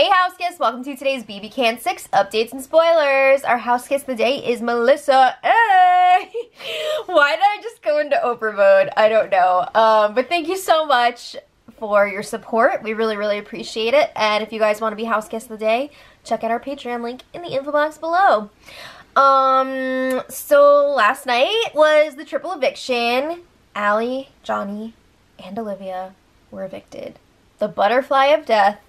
Hey house guests, welcome to today's BB Can 6 updates and spoilers. Our house guest of the day is Melissa. Hey! Why did I just go into Oprah mode? I don't know. But thank you so much for your support. We really appreciate it. And if you guys want to be house guest of the day, check out our Patreon link in the info box below. So last night was the triple eviction. Allie, Johnny, and Olivia were evicted. The butterfly of death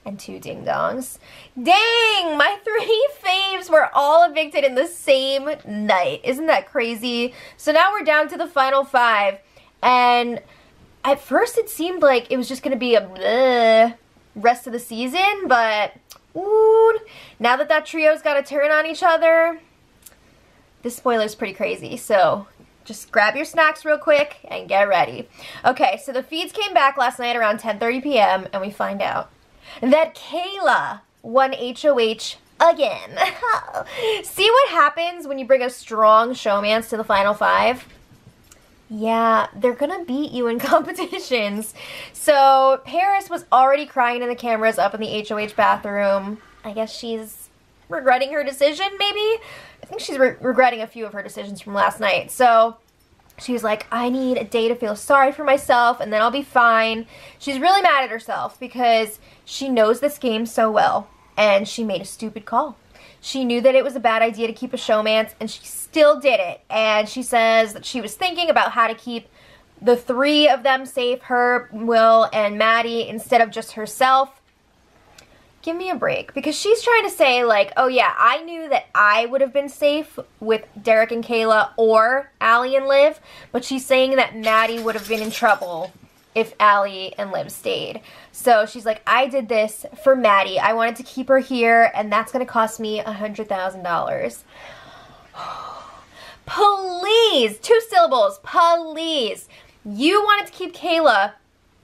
and 2 ding-dongs. Dang! My 3 faves were all evicted in the same night. Isn't that crazy? So now we're down to the final 5. And at first it seemed like it was just going to be a bleh rest of the season. But, ooh, now that trio's got to turn on each other, this spoiler's pretty crazy. So just grab your snacks real quick and get ready. Okay, so the feeds came back last night around 10:30 p.m. and we find out that Kayla won HOH again. See what happens when you bring a strong showmance to the final 5? Yeah, they're gonna beat you in competitions. So Paris was already crying in the cameras up in the HOH bathroom. I guess she's regretting her decision, maybe? I think she's regretting a few of her decisions from last night. So she's like, I need a day to feel sorry for myself and then I'll be fine. She's really mad at herself because she knows this game so well and she made a stupid call. She knew that it was a bad idea to keep a showmance and she still did it. And she says that she was thinking about how to keep the 3 of them safe, her, Will, and Maddie, instead of just herself. Give me a break, because she's trying to say like, oh yeah, I knew that I would have been safe with Derek and Kayla or Allie and Liv, but she's saying that Maddie would have been in trouble if Allie and Liv stayed. So she's like, I did this for Maddie. I wanted to keep her here, and that's going to cost me $100,000. Please, 2 syllables, please. You wanted to keep Kayla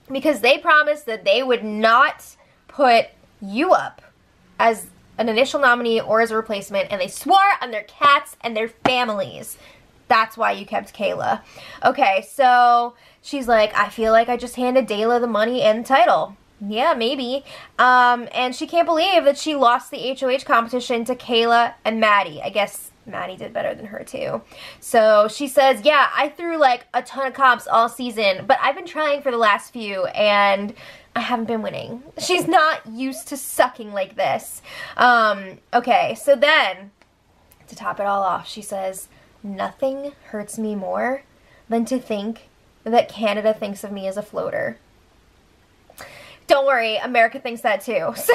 because they promised that they would not put you up as an initial nominee or as a replacement, and they swore on their cats and their families. That's why you kept Kayla. Okay, so she's like, I feel like I just handed Dayla the money and the title. Yeah, maybe. And she can't believe that she lost the HOH competition to Kayla and Maddie. I guess Maddie did better than her too. So she says, yeah, I threw like a ton of comps all season, but I've been trying for the last few and I haven't been winning. She's not used to sucking like this. Okay, so then, to top it all off, she says, nothing hurts me more than to think that Canada thinks of me as a floater. Don't worry, America thinks that too. So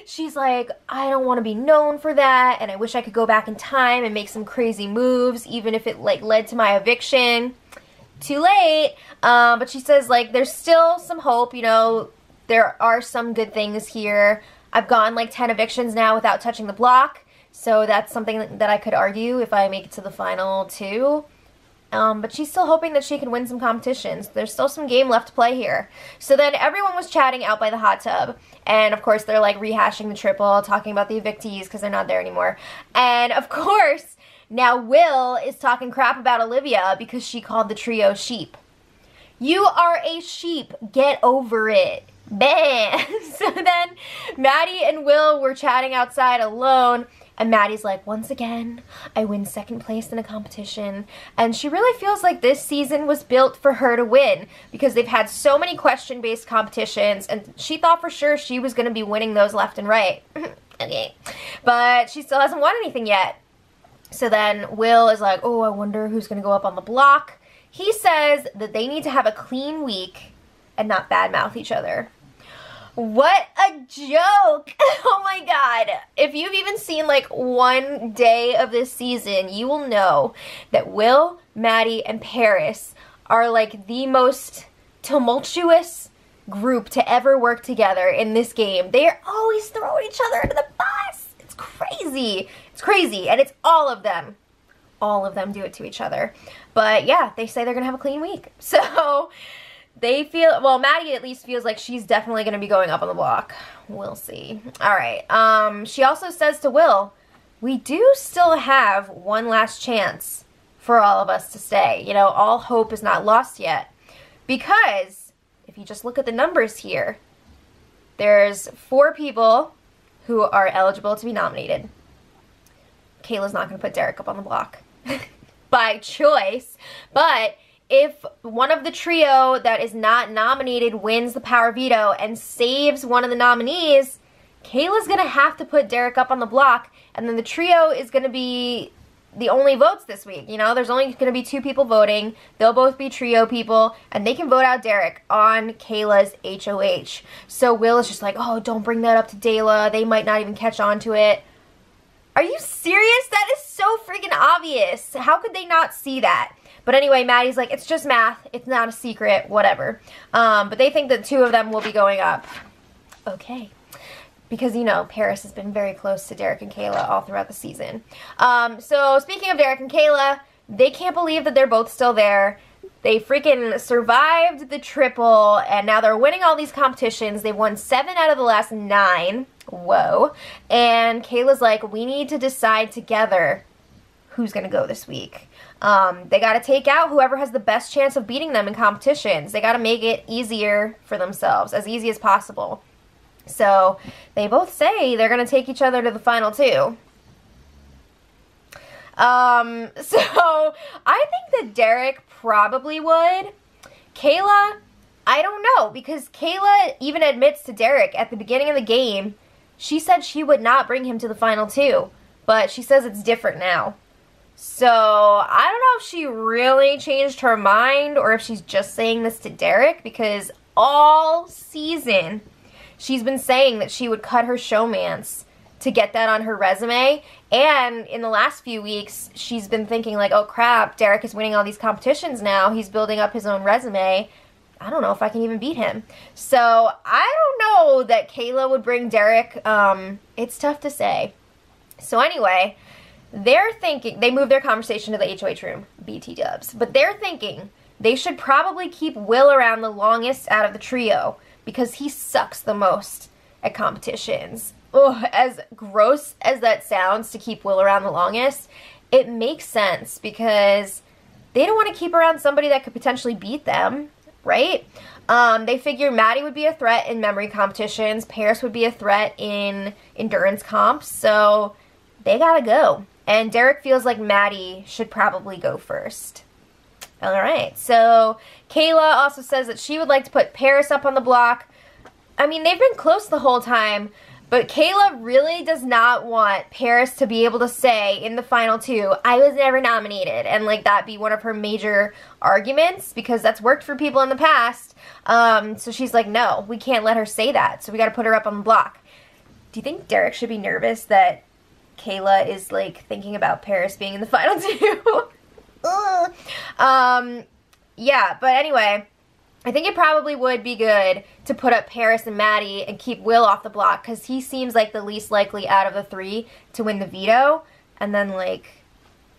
she's like, I don't want to be known for that, and I wish I could go back in time and make some crazy moves, even if it like led to my eviction. Too late. But she says like there's still some hope, you know, there are some good things here. I've gone like 10 evictions now without touching the block, so that's something that I could argue if I make it to the final 2. But she's still hoping that she can win some competitions. There's still some game left to play here. So then everyone was chatting out by the hot tub. And of course they're like rehashing the triple, talking about the evictees because they're not there anymore. And of course, now Will is talking crap about Olivia because she called the trio sheep. You are a sheep. Get over it. Bam! So then Maddie and Will were chatting outside alone. And Maddie's like, once again, I win 2nd place in a competition. And she really feels like this season was built for her to win because they've had so many question-based competitions and she thought for sure she was going to be winning those left and right. Okay. But she still hasn't won anything yet. So then Will is like, oh, I wonder who's going to go up on the block. He says that they need to have a clean week and not badmouth each other. What a joke! Oh my god. If you've even seen like 1 day of this season, you will know that Will, Maddie, and Paris are like the most tumultuous group to ever work together in this game. They are always throwing each other under the bus. It's crazy. It's crazy. And it's all of them. All of them do it to each other. But yeah, they say they're gonna have a clean week. So they feel, well, Maddie at least feels like she's definitely going to be going up on the block. We'll see. Alright, she also says to Will, we do still have one last chance for all of us to stay. You know, all hope is not lost yet. Because, if you just look at the numbers here, there's 4 people who are eligible to be nominated. Kayla's not going to put Derek up on the block by choice, but if one of the trio that is not nominated wins the power veto and saves one of the nominees, Kayla's going to have to put Derek up on the block, and then the trio is going to be the only votes this week. You know, there's only going to be 2 people voting. They'll both be trio people, and they can vote out Derek on Kayla's HOH. So Will is just like, oh, don't bring that up to Dayla. They might not even catch on to it. Are you serious? That is so freaking obvious. How could they not see that? But anyway, Maddie's like, it's just math. It's not a secret. Whatever. But they think that 2 of them will be going up. Okay. Because, you know, Paris has been very close to Derek and Kayla all throughout the season. So, speaking of Derek and Kayla, they can't believe that they're both still there. They freaking survived the triple, and now they're winning all these competitions. They've won 7 out of the last 9. Whoa. And Kayla's like, we need to decide together who's going to go this week. They got to take out whoever has the best chance of beating them in competitions. They got to make it easier for themselves, as easy as possible. So, they both say they're going to take each other to the final 2. So, I think that Derek probably would. Kayla, I don't know, because Kayla even admits to Derek at the beginning of the game, she said she would not bring him to the final 2, but she says it's different now. So, I don't know if she really changed her mind or if she's just saying this to Derek, because all season she's been saying that she would cut her showmance to get that on her resume, and in the last few weeks she's been thinking like, oh crap, Derek is winning all these competitions now, he's building up his own resume, I don't know if I can even beat him. So I don't know that Kayla would bring Derek. It's tough to say. So anyway, they're thinking, they moved their conversation to the HOH room, BT dubs, but they're thinking they should probably keep Will around the longest out of the trio because he sucks the most at competitions. Ugh, as gross as that sounds to keep Will around the longest, it makes sense because they don't want to keep around somebody that could potentially beat them, right? They figure Maddie would be a threat in memory competitions, Paris would be a threat in endurance comps, so they gotta go. And Derek feels like Maddie should probably go first. Alright, so Kayla also says that she would like to put Paris up on the block. I mean, they've been close the whole time, but Kayla really does not want Paris to be able to say in the final 2, I was never nominated, and like that be one of her major arguments, because that's worked for people in the past. So she's like, no, we can't let her say that, so we gotta put her up on the block. Do you think Derek should be nervous that Kayla is like thinking about Paris being in the final 2? Yeah, but anyway, I think it probably would be good to put up Paris and Maddie and keep Will off the block, because he seems like the least likely out of the 3 to win the veto. And then, like,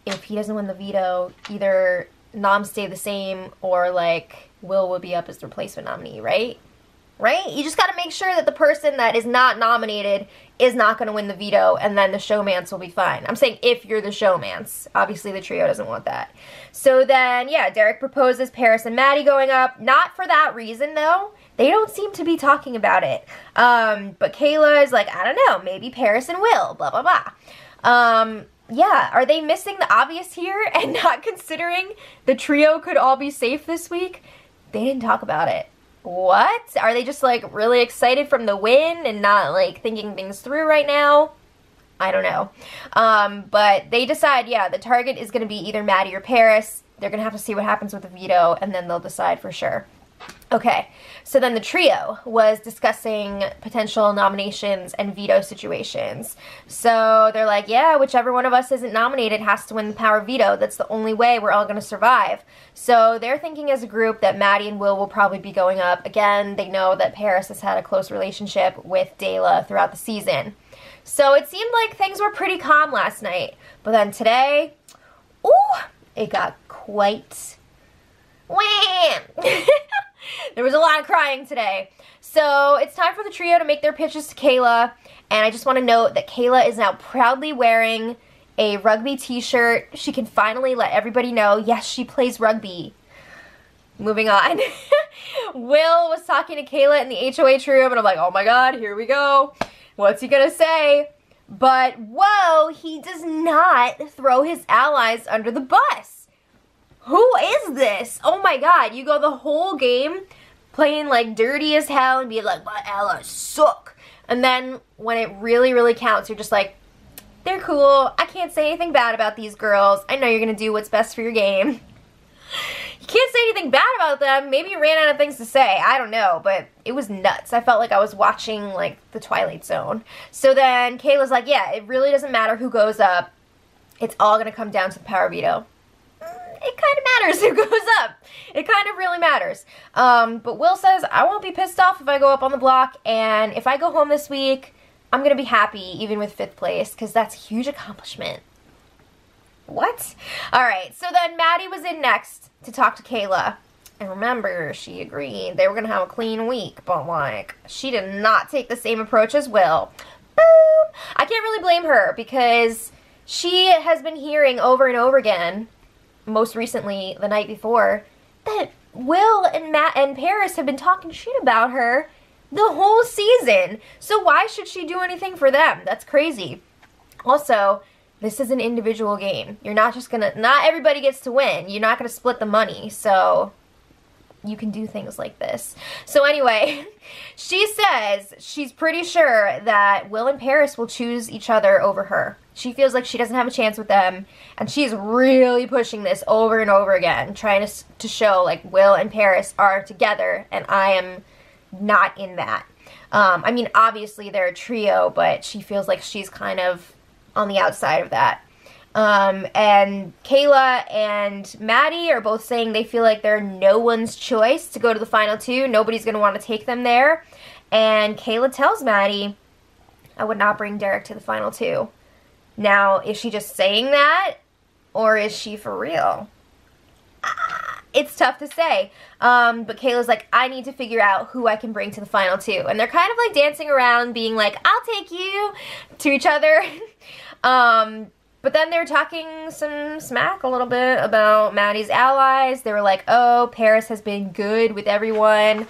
if he doesn't win the veto, either noms stay the same or, like, Will would be up as the replacement nominee, right? Right? You just got to make sure that the person that is not nominated is not going to win the veto, and then the showmance will be fine. I'm saying if you're the showmance. Obviously, the trio doesn't want that. So then, yeah, Derek proposes Paris and Maddie going up. Not for that reason, though. They don't seem to be talking about it. But Kayla is like, I don't know, maybe Paris and Will, blah, blah, blah. Yeah, are they missing the obvious here and not considering the trio could all be safe this week? They didn't talk about it. What? Are they just like really excited from the win and not like thinking things through right now? I don't know. But they decide, yeah, the target is going to be either Maddie or Paris. They're going to have to see what happens with the veto, and then they'll decide for sure. Okay, so then the trio was discussing potential nominations and veto situations. So they're like, yeah, whichever one of us isn't nominated has to win the power veto. That's the only way we're all going to survive. So they're thinking as a group that Maddie and Will probably be going up. Again, they know that Paris has had a close relationship with Dayla throughout the season. So it seemed like things were pretty calm last night. But then today, ooh, it got quite wham. There was a lot of crying today. So it's time for the trio to make their pitches to Kayla. And I just want to note that Kayla is now proudly wearing a rugby t-shirt. She can finally let everybody know, yes, she plays rugby. Moving on. Will was talking to Kayla in the HOH room, and I'm like, oh my god, here we go. What's he gonna say? But whoa, he does not throw his allies under the bus. Who is this? Oh my god, you go the whole game playing like dirty as hell and be like, my allies suck. And then when it really, really counts, you're just like, they're cool. I can't say anything bad about these girls. I know you're gonna do what's best for your game. You can't say anything bad about them. Maybe you ran out of things to say. I don't know, but it was nuts. I felt like I was watching, like, the Twilight Zone. So then Kayla's like, yeah, it really doesn't matter who goes up. It's all going to come down to the power veto. It kind of matters who goes up. It kind of really matters. But Will says, I won't be pissed off if I go up on the block, and if I go home this week, I'm going to be happy, even with 5th place, because that's a huge accomplishment. What? Alright, so then Maddie was in next to talk to Kayla. And remember, she agreed they were going to have a clean week, but like, she did not take the same approach as Will. Boom! I can't really blame her because she has been hearing over and over again, most recently the night before, that Will and Matt and Paris have been talking shit about her the whole season. So why should she do anything for them? That's crazy. Also, this is an individual game. You're not just gonna, not everybody gets to win. You're not gonna split the money, so you can do things like this. So anyway, she says she's pretty sure that Will and Paris will choose each other over her. She feels like she doesn't have a chance with them, and she's really pushing this over and over again, trying to show like Will and Paris are together, and I am not in that. I mean, obviously they're a trio, but she feels like she's kind of on the outside of that. And Kayla and Maddie are both saying they feel like they're no one's choice to go to the final 2. Nobody's going to want to take them there. And Kayla tells Maddie, I would not bring Derek to the final 2. Now, is she just saying that? Or is she for real? It's tough to say. But Kayla's like, I need to figure out who I can bring to the final 2. And they're kind of like dancing around being like, I'll take you to each other. But then they're talking some smack a little bit about Maddie's allies. They were like, oh, Paris has been good with everyone.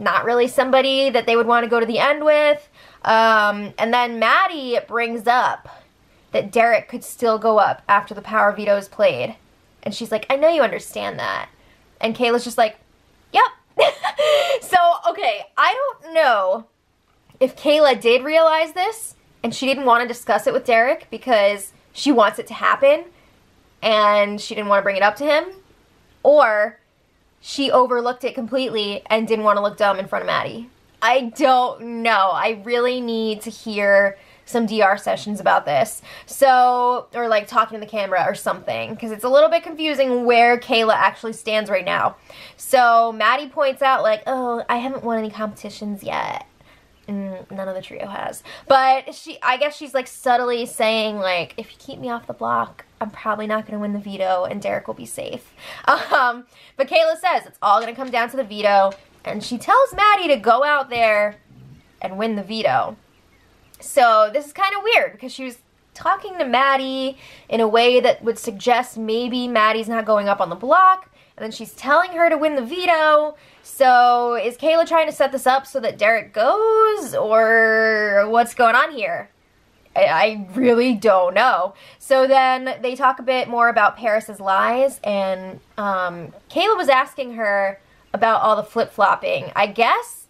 Not really somebody that they would want to go to the end with. And then Maddie brings up that Derek could still go up after the power veto is played. And she's like, I know you understand that. And Kayla's just like, yep. So, okay, I don't know if Kayla did realize this and she didn't want to discuss it with Derek because she wants it to happen and she didn't want to bring it up to him, or she overlooked it completely and didn't want to look dumb in front of Maddie. I don't know. I really need to hear some DR sessions about this. So, or like talking to the camera or something, because it's a little bit confusing where Kayla actually stands right now. So Maddie points out like, oh, I haven't won any competitions yet. None of the trio has. But I guess she's like subtly saying like, if you keep me off the block, I'm probably not going to win the veto and Derek will be safe. But Kayla says it's all going to come down to the veto, and she tells Maddie to go out there and win the veto. So this is kind of weird because she was talking to Maddie in a way that would suggest maybe Maddie's not going up on the block, and then she's telling her to win the veto. So is Kayla trying to set this up so that Derek goes, or what's going on here? I really don't know. So then they talk a bit more about Paris's lies, and Kayla was asking her about all the flip-flopping. I guess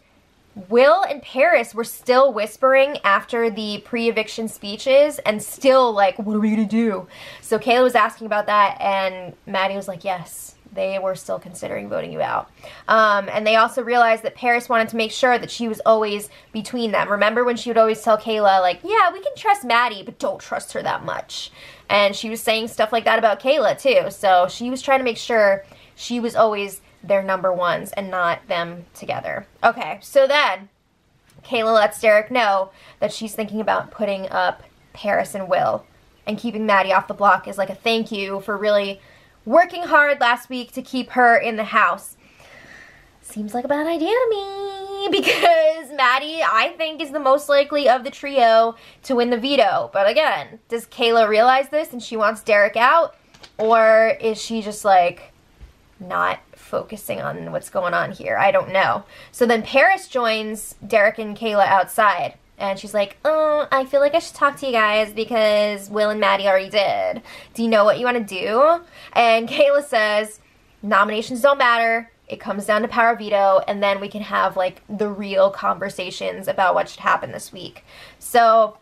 Will and Paris were still whispering after the pre-eviction speeches and still like, what are we going to do? So Kayla was asking about that, and Maddie was like, yes, they were still considering voting you out. And they also realized that Paris wanted to make sure that she was always between them. Remember when she would always tell Kayla, like, yeah, we can trust Maddie, but don't trust her that much. And she was saying stuff like that about Kayla, too. So she was trying to make sure she was always their number ones and not them together. Okay, so then Kayla lets Derek know that she's thinking about putting up Paris and Will and keeping Maddie off the block as like a thank you for really working hard last week to keep her in the house. Seems like a bad idea to me because Maddie, I think, is the most likely of the trio to win the veto. But again, does Kayla realize this and she wants Derek out? Or is she just like, not focusing on what's going on here. I don't know. So then Paris joins Derek and Kayla outside. And she's like, oh, I feel like I should talk to you guys because Will and Maddie already did. Do you know what you want to do? And Kayla says, nominations don't matter. It comes down to power veto. And then we can have, like, the real conversations about what should happen this week. So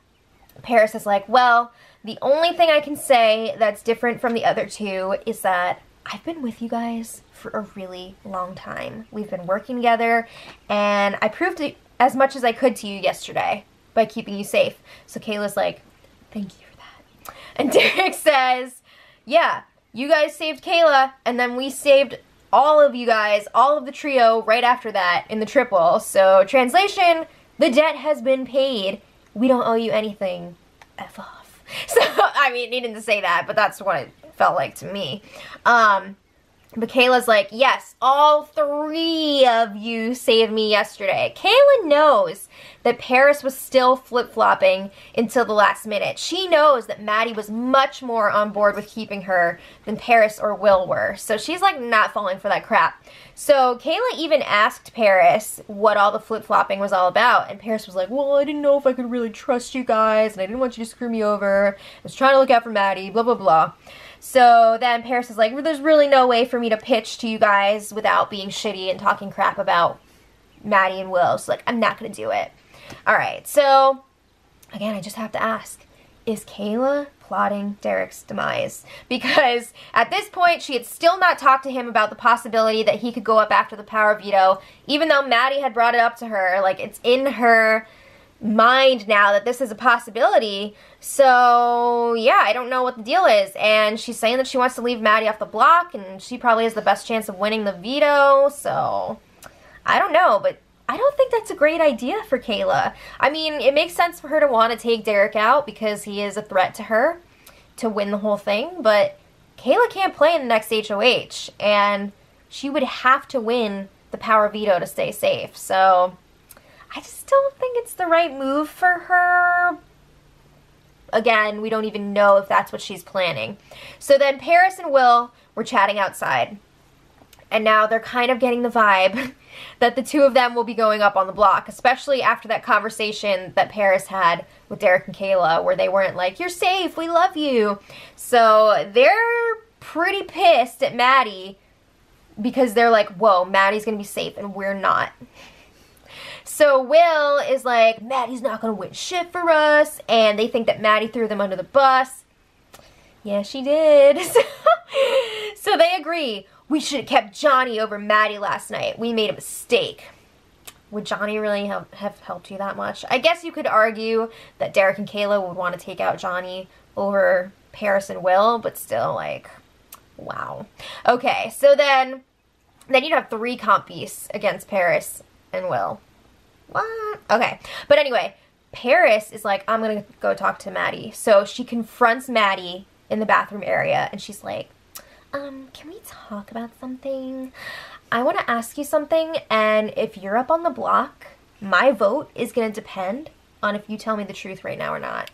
Paris is like, well, the only thing I can say that's different from the other two is that I've been with you guys for a really long time. We've been working together, and I proved it as much as I could to you yesterday by keeping you safe. So Kayla's like, thank you for that. And Derek says, yeah, you guys saved Kayla, and then we saved all of you guys, all of the trio right after that in the triple. So translation, the debt has been paid. We don't owe you anything. F off. So, I mean, he didn't say that, but that's what it felt like to me. But Kayla's like, yes, all three of you saved me yesterday. Kayla knows that Paris was still flip-flopping until the last minute. She knows that Maddie was much more on board with keeping her than Paris or Will were. So she's like not falling for that crap. So Kayla even asked Paris what all the flip-flopping was all about. And Paris was like, well, I didn't know if I could really trust you guys. And I didn't want you to screw me over. I was trying to look out for Maddie, blah, blah, blah. So then Paris is like, well, there's really no way for me to pitch to you guys without being shitty and talking crap about Maddie and Will. So, like, I'm not going to do it. All right, so, again, I just have to ask, is Kayla plotting Derek's demise? Because at this point, she had still not talked to him about the possibility that he could go up after the power veto, even though Maddie had brought it up to her. Like, it's in her mind now that this is a possibility. So yeah, I don't know what the deal is, and she's saying that she wants to leave Maddie off the block, and she probably has the best chance of winning the veto. So I don't know, but I don't think that's a great idea for Kayla. I mean, it makes sense for her to want to take Derek out because he is a threat to her to win the whole thing, but Kayla can't play in the next HOH, and she would have to win the power veto to stay safe. So I just don't think it's the right move for her. Again, we don't even know if that's what she's planning. So then Paris and Will were chatting outside. And now they're kind of getting the vibe that the two of them will be going up on the block, especially after that conversation that Paris had with Derek and Kayla, where they weren't like, you're safe, we love you. So they're pretty pissed at Maddie because they're like, whoa, Maddie's going to be safe and we're not. So Will is like, Maddie's not going to win shit for us, and they think that Maddie threw them under the bus. Yeah, she did. So they agree. We should have kept Johnny over Maddie last night. We made a mistake. Would Johnny really have helped you that much? I guess you could argue that Derek and Kayla would want to take out Johnny over Paris and Will, but still, like, wow. Okay, so then you'd have 3 comp beasts against Paris and Will. What? Okay. But anyway, Paris is like, I'm going to go talk to Maddie. So she confronts Maddie in the bathroom area, and she's like, can we talk about something? I want to ask you something, and if you're up on the block, my vote is going to depend on if you tell me the truth right now or not.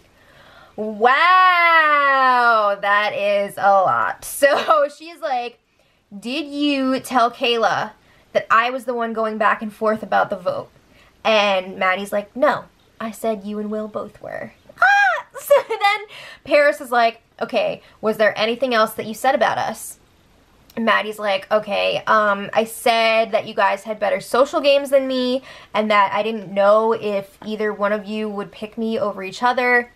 Wow, that is a lot. So she's like, did you tell Kayla that I was the one going back and forth about the vote? And Maddie's like, no, I said you and Will both were. Ah! So then Paris is like, okay, was there anything else that you said about us? And Maddie's like, okay, I said that you guys had better social games than me, and that I didn't know if either one of you would pick me over each other.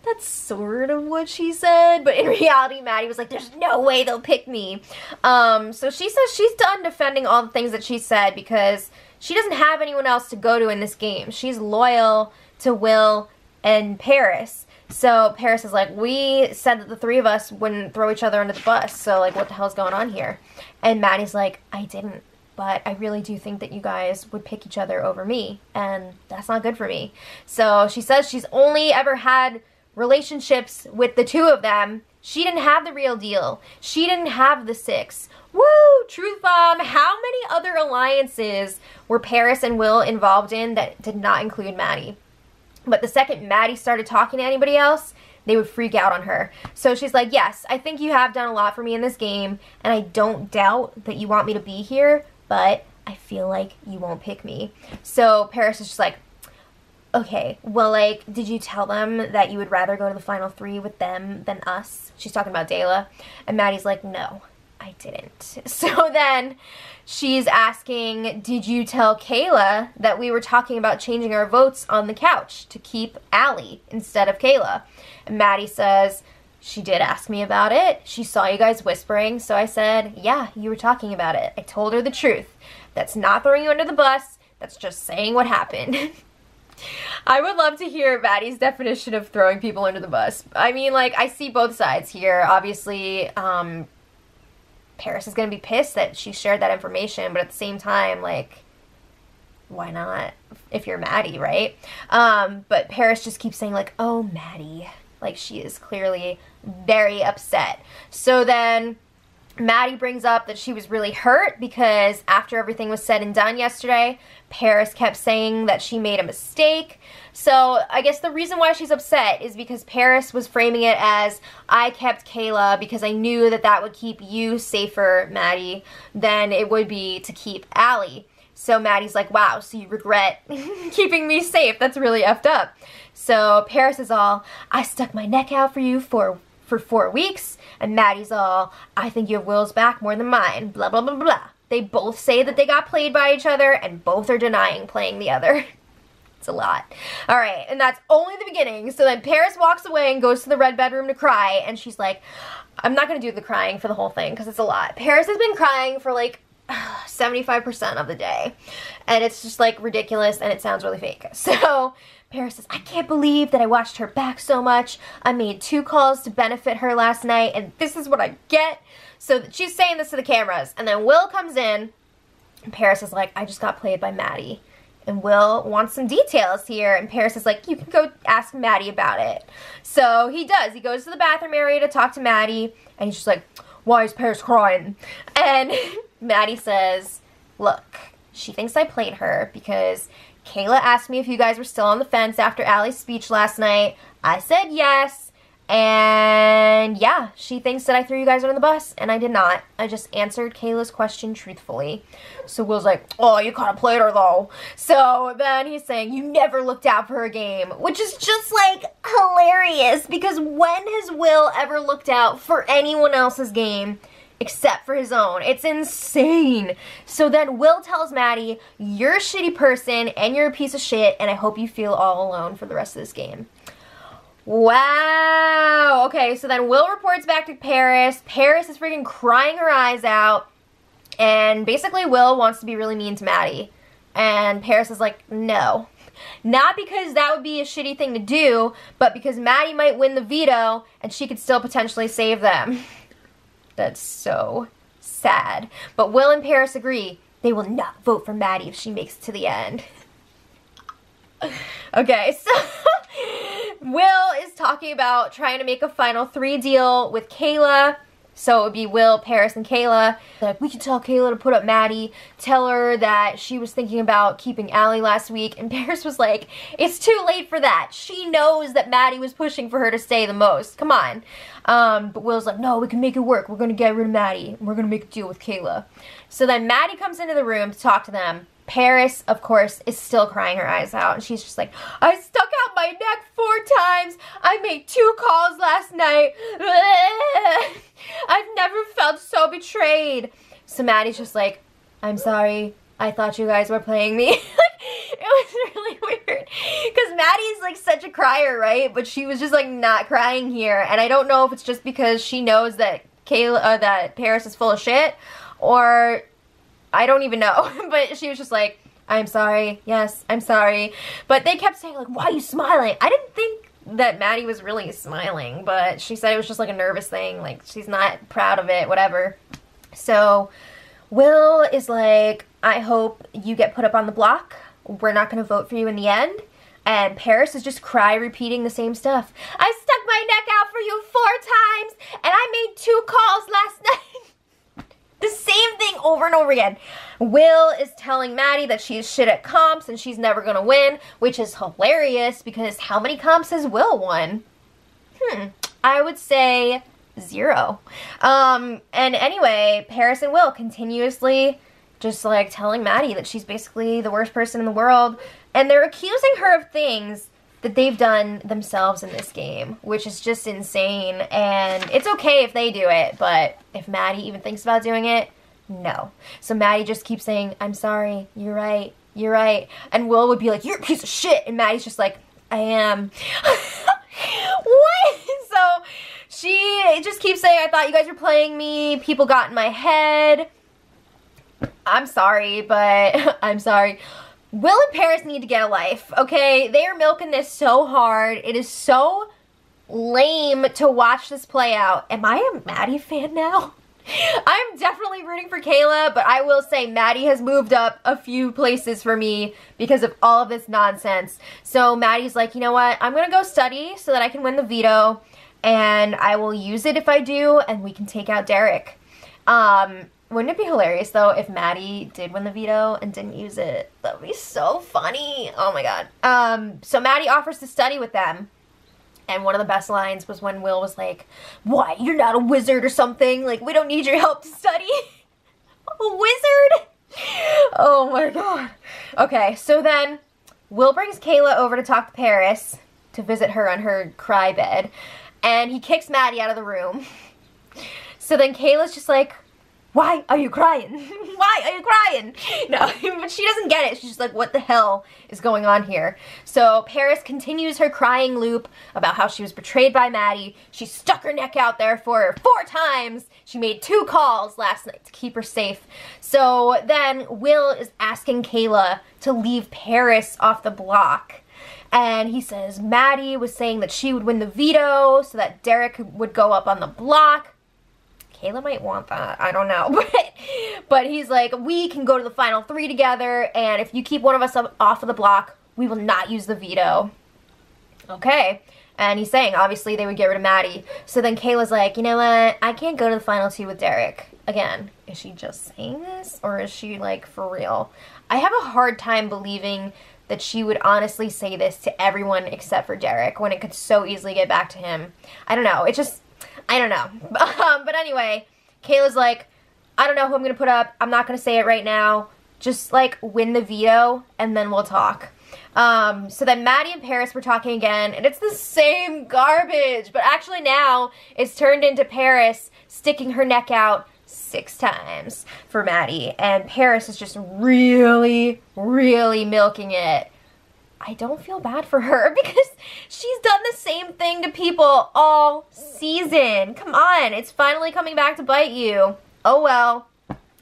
That's sort of what she said, but in reality, Maddie was like, there's no way they'll pick me. So she says she's done defending all the things that she said because she doesn't have anyone else to go to in this game. She's loyal to Will and Paris. So Paris is like, we said that the 3 of us wouldn't throw each other under the bus, so like what the hell's going on here? And Maddie's like, I didn't, but I really do think that you guys would pick each other over me, and that's not good for me. So she says she's only ever had relationships with the 2 of them. She didn't have the real deal. She didn't have the 6. Woo! Truth bomb! How many other alliances were Paris and Will involved in that did not include Maddie? But the second Maddie started talking to anybody else, they would freak out on her. So she's like, yes, I think you have done a lot for me in this game, and I don't doubt that you want me to be here, but I feel like you won't pick me. So Paris is just like, okay, well, like, did you tell them that you would rather go to the final 3 with them than us? She's talking about Dayla. And Maddie's like, no, I didn't. So then she's asking, did you tell Kayla that we were talking about changing our votes on the couch to keep Allie instead of Kayla? And Maddie says, she did ask me about it. She saw you guys whispering, so I said, yeah, you were talking about it. I told her the truth. That's not throwing you under the bus. That's just saying what happened. I would love to hear Maddie's definition of throwing people under the bus. I mean, like, I see both sides here. Obviously, Paris is going to be pissed that she shared that information, but at the same time, like, why not if you're Maddie, right? But Paris just keeps saying, like, oh, Maddie. Like, she is clearly very upset. So then Maddie brings up that she was really hurt because after everything was said and done yesterday, Paris kept saying that she made a mistake. So I guess the reason why she's upset is because Paris was framing it as, I kept Kayla because I knew that that would keep you safer, Maddie, than it would be to keep Allie. So Maddie's like, wow, so you regret keeping me safe. That's really effed up. So Paris is all, I stuck my neck out for you for 4 weeks. And Maddie's all, I think you have Will's back more than mine. Blah, blah, blah, blah. They both say that they got played by each other, and both are denying playing the other. It's a lot. Alright, and that's only the beginning. So then Paris walks away and goes to the red bedroom to cry, and she's like, I'm not going to do the crying for the whole thing, because it's a lot. Paris has been crying for like 75% of the day. And it's just like ridiculous, and it sounds really fake. So Paris says, I can't believe that I watched her back so much. I made 2 calls to benefit her last night, and this is what I get. So she's saying this to the cameras, and then Will comes in, and Paris is like, I just got played by Maddie. And Will wants some details here, and Paris is like, you can go ask Maddie about it. So he does. He goes to the bathroom area to talk to Maddie, and he's just like, why is Paris crying? And Maddie says, look, she thinks I played her because Kayla asked me if you guys were still on the fence after Allie's speech last night. I said yes. And yeah, she thinks that I threw you guys under the bus, and I did not. I just answered Kayla's question truthfully. So Will's like, oh, you kind of played her though. So then he's saying, you never looked out for her game, which is just like hilarious, because when has Will ever looked out for anyone else's game except for his own? It's insane. So then Will tells Maddie, you're a shitty person and you're a piece of shit, and I hope you feel all alone for the rest of this game. Wow. Okay, so then Will reports back to Paris. Paris is freaking crying her eyes out. And basically Will wants to be really mean to Maddie. And Paris is like, no. Not because that would be a shitty thing to do, but because Maddie might win the veto and she could still potentially save them. That's so sad. But Will and Paris agree they will not vote for Maddie if she makes it to the end. Okay, so Will is talking about trying to make a final 3 deal with Kayla. So it would be Will, Paris, and Kayla. Like, we could tell Kayla to put up Maddie, tell her that she was thinking about keeping Allie last week, and Paris was like, it's too late for that. She knows that Maddie was pushing for her to stay the most. Come on. But Will's like, no, we can make it work. We're going to get rid of Maddie, and we're going to make a deal with Kayla. So then Maddie comes into the room to talk to them. Paris, of course, is still crying her eyes out, and she's just like, I stuck out my neck 4 times. I made 2 calls last night. I've never felt so betrayed. So Maddie's just like, I'm sorry. I thought you guys were playing me. It was really weird. Because Maddie's like such a crier, right? But she was just like not crying here. And I don't know if it's just because she knows that that Paris is full of shit, or I don't even know. But she was just like, I'm sorry. Yes, I'm sorry. But they kept saying, like, why are you smiling? I didn't think that Maddie was really smiling, but she said it was just like a nervous thing. Like, she's not proud of it, whatever. So Will is like, I hope you get put up on the block. We're not going to vote for you in the end. And Paris is just repeating the same stuff. I stuck my neck out for you 4 times, and I made 2 calls last night. The same thing over and over again. Will is telling Maddie that she's shit at comps and she's never going to win, which is hilarious because how many comps has Will won? I would say 0. And anyway, Paris and Will continuously just like telling Maddie that she's basically the worst person in the world, and they're accusing her of things that they've done themselves in this game, which is just insane. And it's okay if they do it, but if Maddie even thinks about doing it, no. So Maddie just keeps saying, I'm sorry, you're right, you're right. And Will would be like, you're a piece of shit, and Maddie's just like, I am. What? So she just keeps saying, I thought you guys were playing me, people got in my head. I'm sorry, but I'm sorry. Will and Paris need to get a life, okay? They are milking this so hard. It is so lame to watch this play out. Am I a Maddie fan now? I'm definitely rooting for Kayla, but I will say Maddie has moved up a few places for me because of all of this nonsense. So Maddie's like, you know what? I'm gonna go study so that I can win the veto, and I will use it if I do, and we can take out Derek. Wouldn't it be hilarious, though, if Maddie did win the veto and didn't use it? That would be so funny. Oh, my God. So Maddie offers to study with them. And one of the best lines was when Will was like, what, you're not a wizard or something? Like, we don't need your help to study. A wizard? Oh, my God. Okay, so then Will brings Kayla over to talk to Paris to visit her on her cry bed. And he kicks Maddie out of the room. So then Kayla's just like, why are you crying? Why are you crying? No, but she doesn't get it. She's just like, what the hell is going on here? So Paris continues her crying loop about how she was betrayed by Maddie. She stuck her neck out there for her 4 times. She made 2 calls last night to keep her safe. So then Will is asking Kayla to leave Paris off the block. And he says Maddie was saying that she would win the veto so that Derek would go up on the block. Kayla might want that. I don't know. But he's like, we can go to the final 3 together, and if you keep one of us off of the block, we will not use the veto. Okay. And he's saying, obviously, they would get rid of Maddie. So then Kayla's like, you know what? I can't go to the final 2 with Derek. Again, is she just saying this, or is she, like, for real? I have a hard time believing that she would honestly say this to everyone except for Derek when it could so easily get back to him. I don't know. It just... I don't know. But anyway, Kayla's like, I don't know who I'm going to put up. I'm not going to say it right now. Just, like, win the veto, and then we'll talk. So then Maddie and Paris were talking again, and it's the same garbage. But actually now, it's turned into Paris sticking her neck out 6 times for Maddie. And Paris is just really, really milking it. I don't feel bad for her because she's done the same thing to people all season. Come on, it's finally coming back to bite you. Oh well.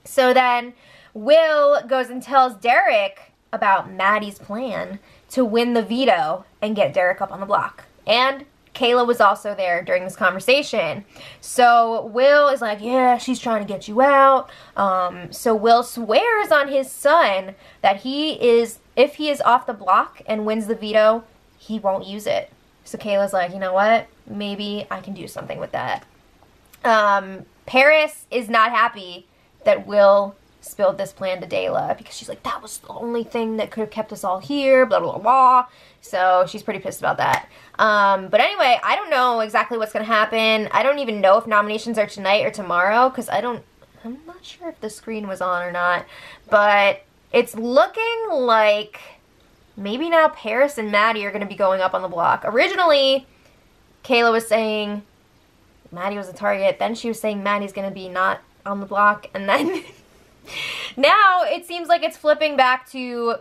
So then Will goes and tells Derek about Maddie's plan to win the veto and get Derek up on the block. And Kayla was also there during this conversation. So Will is like, yeah, she's trying to get you out. So Will swears on his son that if he is off the block and wins the veto, he won't use it. So Kayla's like, you know what? Maybe I can do something with that. Paris is not happy that Will spilled this plan to Dayla because she's like, that was the only thing that could have kept us all here, blah, blah, blah. So she's pretty pissed about that. But anyway, I don't know exactly what's going to happen. I don't even know if nominations are tonight or tomorrow because I'm not sure if the screen was on or not. But it's looking like maybe now Paris and Maddie are going to be going up on the block. Originally, Kayla was saying Maddie was a target. Then she was saying Maddie's going to be not on the block. And then now it seems like it's flipping back to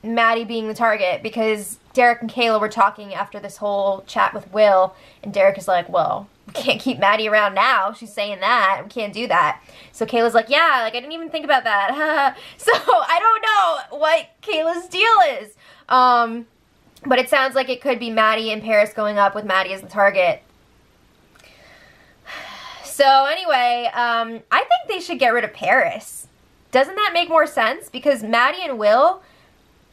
Maddie being the target because Derek and Kayla were talking after this whole chat with Will, and Derek is like, well, we can't keep Maddie around now. She's saying that. We can't do that. So Kayla's like, yeah, like I didn't even think about that. So I don't know what Kayla's deal is. But it sounds like it could be Maddie and Paris going up with Maddie as the target. So anyway, I think they should get rid of Paris. Doesn't that make more sense? Because Maddie and Will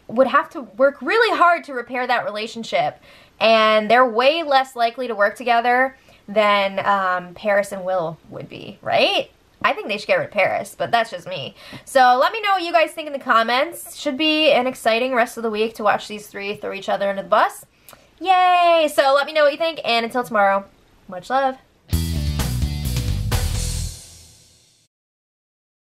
would have to work really hard to repair that relationship. And they're way less likely to work together than Paris and Will would be, right? I think they should get rid of Paris, but that's just me. So let me know what you guys think in the comments. Should be an exciting rest of the week to watch these 3 throw each other under the bus. Yay! So let me know what you think, and until tomorrow, much love.